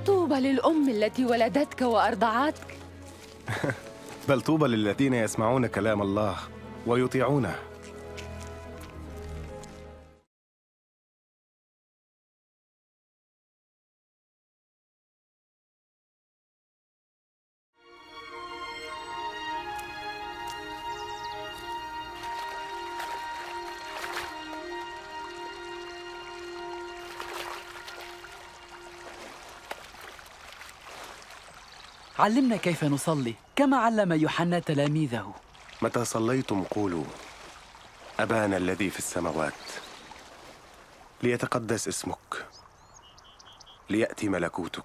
طوبى للأم التي ولدتك وأرضعتك. بل طوبى للذين يسمعون كلام الله ويطيعونه. علمنا كيف نصلي كما علم يوحنا تلاميذه. متى صليتم قولوا: أبانا الذي في السماوات، ليتقدس اسمك، ليأتي ملكوتك،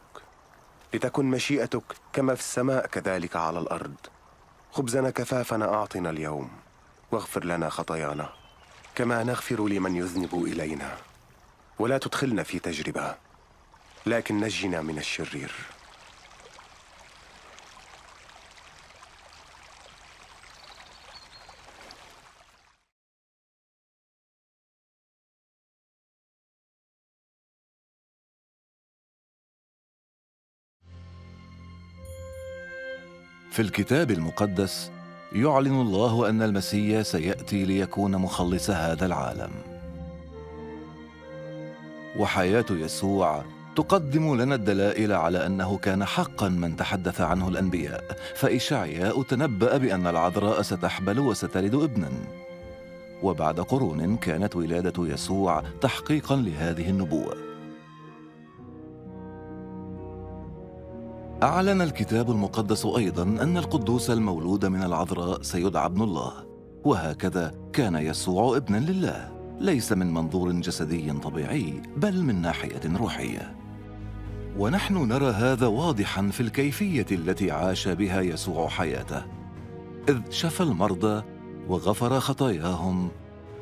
لتكن مشيئتك كما في السماء كذلك على الأرض. خبزنا كفافنا أعطنا اليوم، واغفر لنا خطايانا كما نغفر لمن يذنب إلينا، ولا تدخلنا في تجربة لكن نجنا من الشرير. في الكتاب المقدس يعلن الله أن المسيح سيأتي ليكون مخلص هذا العالم، وحياة يسوع تقدم لنا الدلائل على أنه كان حقا من تحدث عنه الأنبياء. فإشعياء تنبأ بأن العذراء ستحبل وستلد ابنا، وبعد قرون كانت ولادة يسوع تحقيقا لهذه النبوة. أعلن الكتاب المقدس أيضاً أن القدوس المولود من العذراء سيدعى ابن الله، وهكذا كان يسوع ابناً لله، ليس من منظور جسدي طبيعي بل من ناحية روحية. ونحن نرى هذا واضحاً في الكيفية التي عاش بها يسوع حياته، إذ شفى المرضى وغفر خطاياهم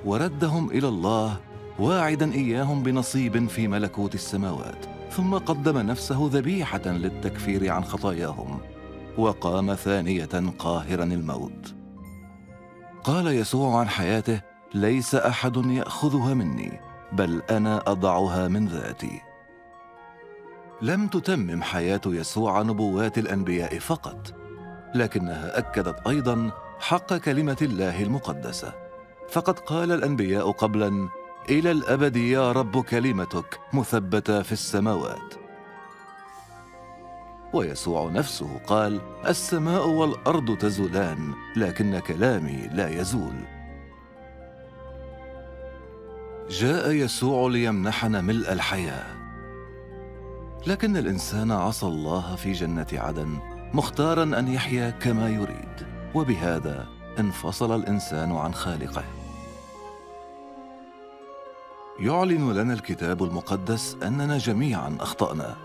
وردهم إلى الله، واعداً إياهم بنصيب في ملكوت السماوات، ثم قدم نفسه ذبيحة للتكفير عن خطاياهم، وقام ثانية قاهراً الموت. قال يسوع عن حياته: ليس أحد يأخذها مني، بل أنا أضعها من ذاتي. لم تتمم حياة يسوع نبوات الأنبياء فقط، لكنها أكدت أيضاً حق كلمة الله المقدسة، فقد قال الأنبياء قبلاً: إلى الأبد يا رب كلمتك مثبتة في السماوات. ويسوع نفسه قال: السماء والأرض تزولان لكن كلامي لا يزول. جاء يسوع ليمنحنا ملء الحياة، لكن الإنسان عصى الله في جنة عدن، مختاراً أن يحيا كما يريد، وبهذا انفصل الإنسان عن خالقه. يعلن لنا الكتاب المقدس أننا جميعاً أخطأنا،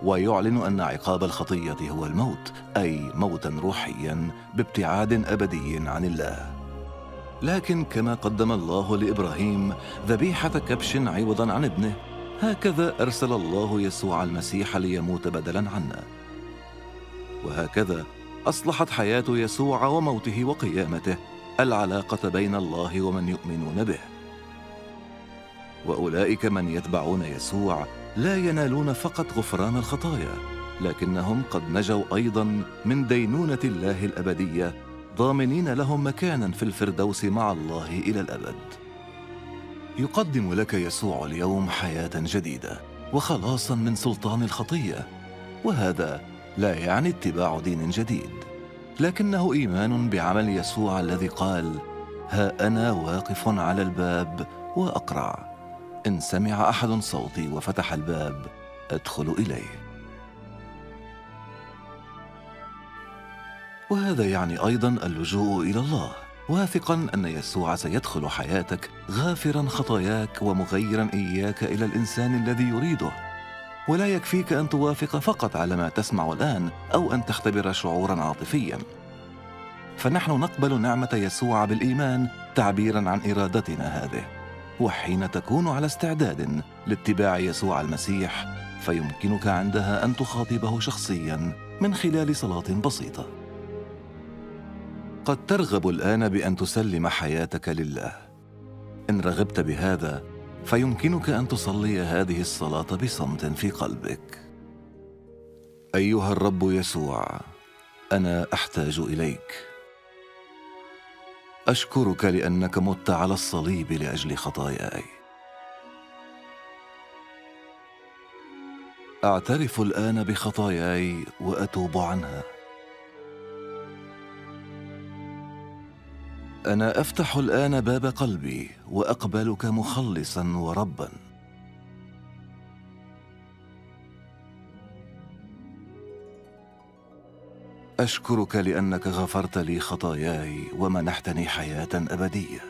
ويعلن أن عقاب الخطية هو الموت، أي موتاً روحياً بابتعاد أبدي عن الله. لكن كما قدم الله لإبراهيم ذبيحة كبش عوضاً عن ابنه، هكذا أرسل الله يسوع المسيح ليموت بدلاً عنا. وهكذا أصلحت حياة يسوع وموته وقيامته العلاقة بين الله ومن يؤمنون به. وأولئك من يتبعون يسوع لا ينالون فقط غفران الخطايا، لكنهم قد نجوا أيضاً من دينونة الله الأبدية، ضامنين لهم مكاناً في الفردوس مع الله إلى الأبد. يقدم لك يسوع اليوم حياة جديدة وخلاصاً من سلطان الخطية، وهذا لا يعني اتباع دين جديد، لكنه إيمان بعمل يسوع الذي قال: ها أنا واقف على الباب وأقرع، إن سمع أحد صوتي وفتح الباب أدخل إليه. وهذا يعني أيضاً اللجوء إلى الله، واثقاً أن يسوع سيدخل حياتك غافراً خطاياك ومغيراً إياك إلى الإنسان الذي يريده. ولا يكفيك أن توافق فقط على ما تسمع الآن أو أن تختبر شعوراً عاطفياً، فنحن نقبل نعمة يسوع بالإيمان تعبيراً عن إرادتنا هذه. وحين تكون على استعداد لاتباع يسوع المسيح، فيمكنك عندها أن تخاطبه شخصياً من خلال صلاة بسيطة. قد ترغب الآن بأن تسلم حياتك لله. إن رغبت بهذا، فيمكنك أن تصلي هذه الصلاة بصمت في قلبك. أيها الرب يسوع، أنا أحتاج إليك. أشكرك لأنك مت على الصليب لأجل خطاياي. أعترف الآن بخطاياي وأتوب عنها. أنا أفتح الآن باب قلبي وأقبلك مخلصاً ورباً. أشكرك لأنك غفرت لي خطاياي ومنحتني حياة أبدية.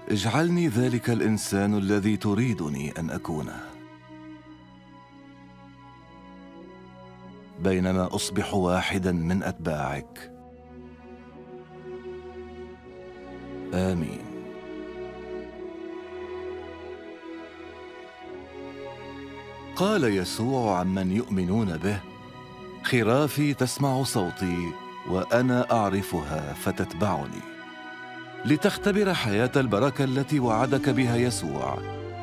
اجعلني ذلك الإنسان الذي تريدني أن أكونه، بينما أصبح واحداً من أتباعك. آمين. قال يسوع عمن يؤمنون به: خرافي تسمع صوتي وأنا أعرفها فتتبعني. لتختبر حياة البركة التي وعدك بها يسوع،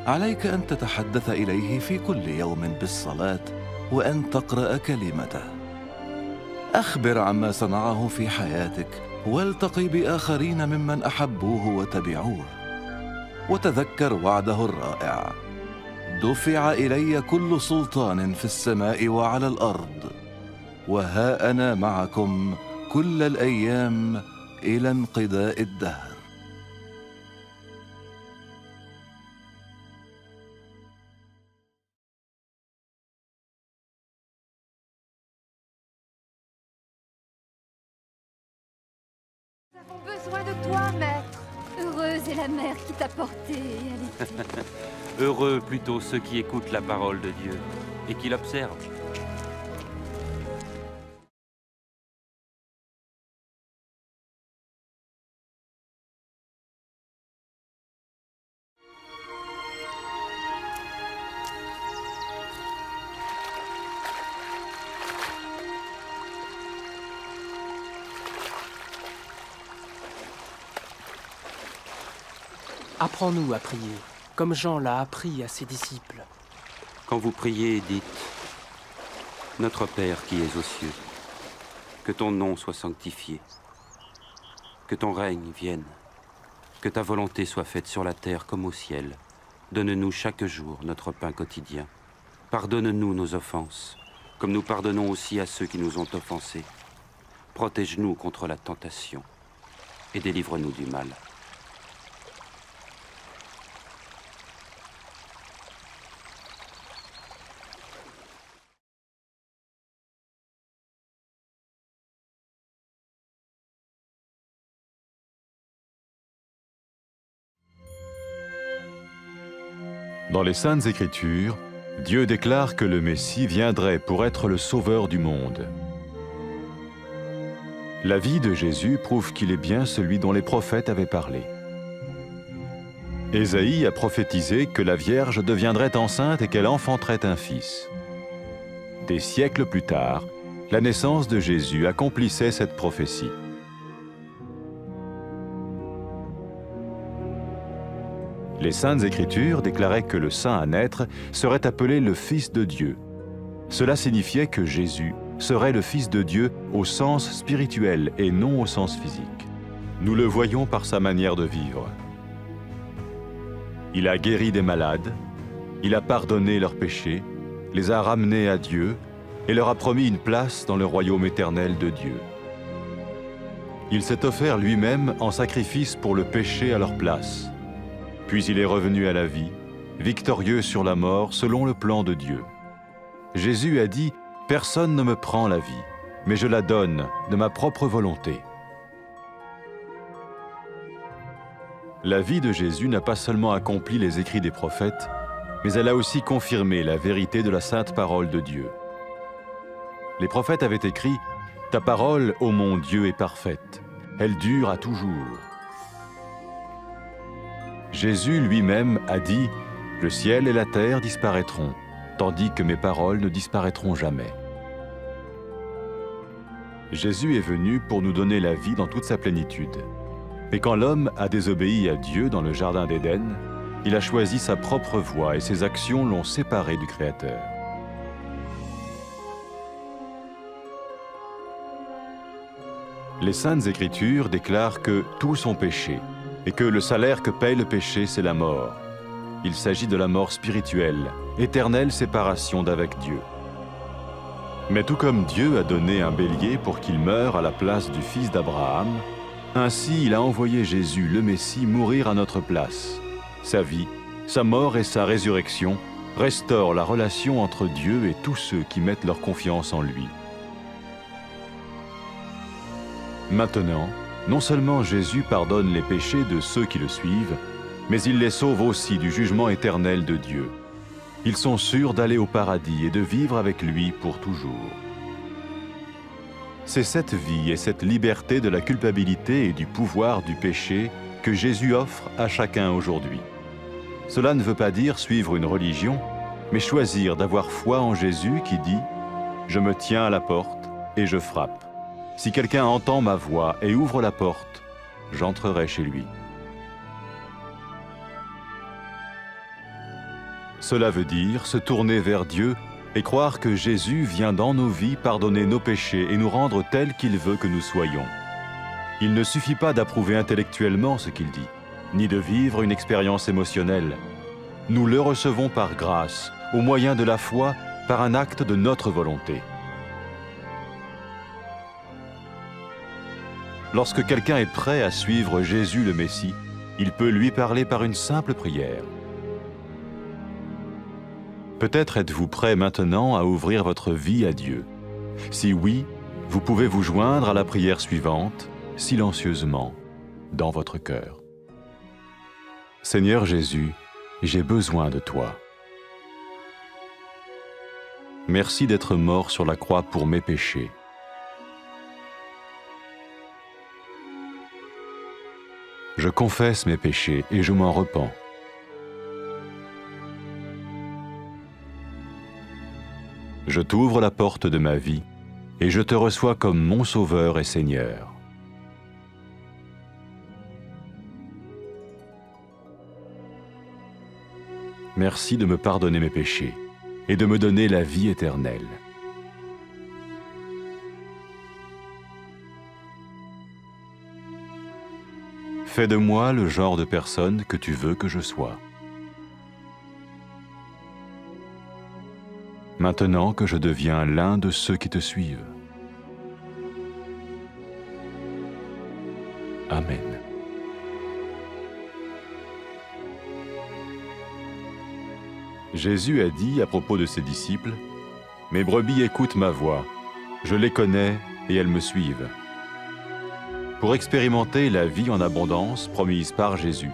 عليك أن تتحدث إليه في كل يوم بالصلاة وأن تقرأ كلمته. أخبر عما صنعه في حياتك، والتقي بآخرين ممن أحبوه وتبعوه، وتذكر وعده الرائع: دفع إلي كل سلطان في السماء وعلى الأرض، وها أنا معكم كل الأيام إلى انقضاء الدهر. Nous avons besoin de toi, maître. Heureuse est la mère qui t'a porté et allaité. Heureux plutôt ceux qui écoutent la parole de Dieu et qui l'observent. Apprends-nous à prier, comme Jean l'a appris à ses disciples. Quand vous priez, dites: Notre Père qui es aux cieux, que ton nom soit sanctifié, que ton règne vienne, que ta volonté soit faite sur la terre comme au ciel. Donne-nous chaque jour notre pain quotidien. Pardonne-nous nos offenses, comme nous pardonnons aussi à ceux qui nous ont offensés. Protège-nous contre la tentation et délivre-nous du mal. Dans les Saintes Écritures, Dieu déclare que le Messie viendrait pour être le sauveur du monde. La vie de Jésus prouve qu'il est bien celui dont les prophètes avaient parlé. Ésaïe a prophétisé que la Vierge deviendrait enceinte et qu'elle enfanterait un fils. Des siècles plus tard, la naissance de Jésus accomplissait cette prophétie. Les Saintes Écritures déclaraient que le saint à naître serait appelé le Fils de Dieu. Cela signifiait que Jésus serait le Fils de Dieu au sens spirituel et non au sens physique. Nous le voyons par sa manière de vivre. Il a guéri des malades, il a pardonné leurs péchés, les a ramenés à Dieu et leur a promis une place dans le royaume éternel de Dieu. Il s'est offert lui-même en sacrifice pour le péché à leur place. Puis il est revenu à la vie, victorieux sur la mort selon le plan de Dieu. Jésus a dit: « Personne ne me prend la vie, mais je la donne de ma propre volonté. » La vie de Jésus n'a pas seulement accompli les écrits des prophètes, mais elle a aussi confirmé la vérité de la sainte parole de Dieu. Les prophètes avaient écrit: « Ta parole, ô mon Dieu, est parfaite, elle dure à toujours. » Jésus lui-même a dit: « Le ciel et la terre disparaîtront, tandis que mes paroles ne disparaîtront jamais. » Jésus est venu pour nous donner la vie dans toute sa plénitude. Mais quand l'homme a désobéi à Dieu dans le jardin d'Éden, Il a choisi sa propre voie et ses actions l'ont séparé du Créateur. Les Saintes Écritures déclarent que tous ont péché et que le salaire que paye le péché, c'est la mort. Il s'agit de la mort spirituelle, éternelle séparation d'avec Dieu. Mais tout comme Dieu a donné un bélier pour qu'il meure à la place du fils d'Abraham, ainsi il a envoyé Jésus, le Messie, mourir à notre place. Sa vie, sa mort et sa résurrection restaurent la relation entre Dieu et tous ceux qui mettent leur confiance en lui. Maintenant, non seulement Jésus pardonne les péchés de ceux qui le suivent, mais il les sauve aussi du jugement éternel de Dieu. Ils sont sûrs d'aller au paradis et de vivre avec lui pour toujours. C'est cette vie et cette liberté de la culpabilité et du pouvoir du péché que Jésus offre à chacun aujourd'hui. Cela ne veut pas dire suivre une religion, mais choisir d'avoir foi en Jésus qui dit « Je me tiens à la porte et je frappe. Si quelqu'un entend ma voix et ouvre la porte, j'entrerai chez lui. » Cela veut dire se tourner vers Dieu et croire que Jésus vient dans nos vies pardonner nos péchés et nous rendre tels qu'il veut que nous soyons. Il ne suffit pas d'approuver intellectuellement ce qu'il dit, ni de vivre une expérience émotionnelle. Nous le recevons par grâce, au moyen de la foi, par un acte de notre volonté. Lorsque quelqu'un est prêt à suivre Jésus le Messie, il peut lui parler par une simple prière. Peut-être êtes-vous prêt maintenant à ouvrir votre vie à Dieu. Si oui, vous pouvez vous joindre à la prière suivante, silencieusement, dans votre cœur. Seigneur Jésus, j'ai besoin de toi. Merci d'être mort sur la croix pour mes péchés. Je confesse mes péchés et je m'en repens. Je t'ouvre la porte de ma vie et je te reçois comme mon Sauveur et Seigneur. Merci de me pardonner mes péchés et de me donner la vie éternelle. Fais de moi le genre de personne que tu veux que je sois. Maintenant que je deviens l'un de ceux qui te suivent. Amen. Jésus a dit à propos de ses disciples, « Mes brebis écoutent ma voix, je les connais et elles me suivent. » Pour expérimenter la vie en abondance promise par Jésus,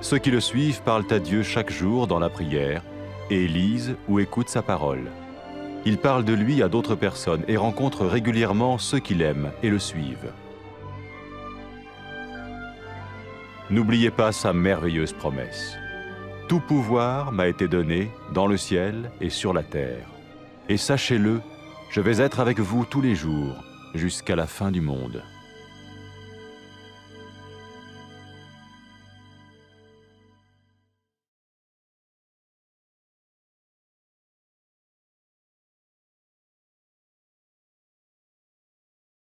ceux qui le suivent parlent à Dieu chaque jour dans la prière et lisent ou écoutent sa parole. Ils parlent de lui à d'autres personnes et rencontrent régulièrement ceux qui l'aiment et le suivent. N'oubliez pas sa merveilleuse promesse. « Tout pouvoir m'a été donné dans le ciel et sur la terre. Et sachez-le, je vais être avec vous tous les jours jusqu'à la fin du monde. »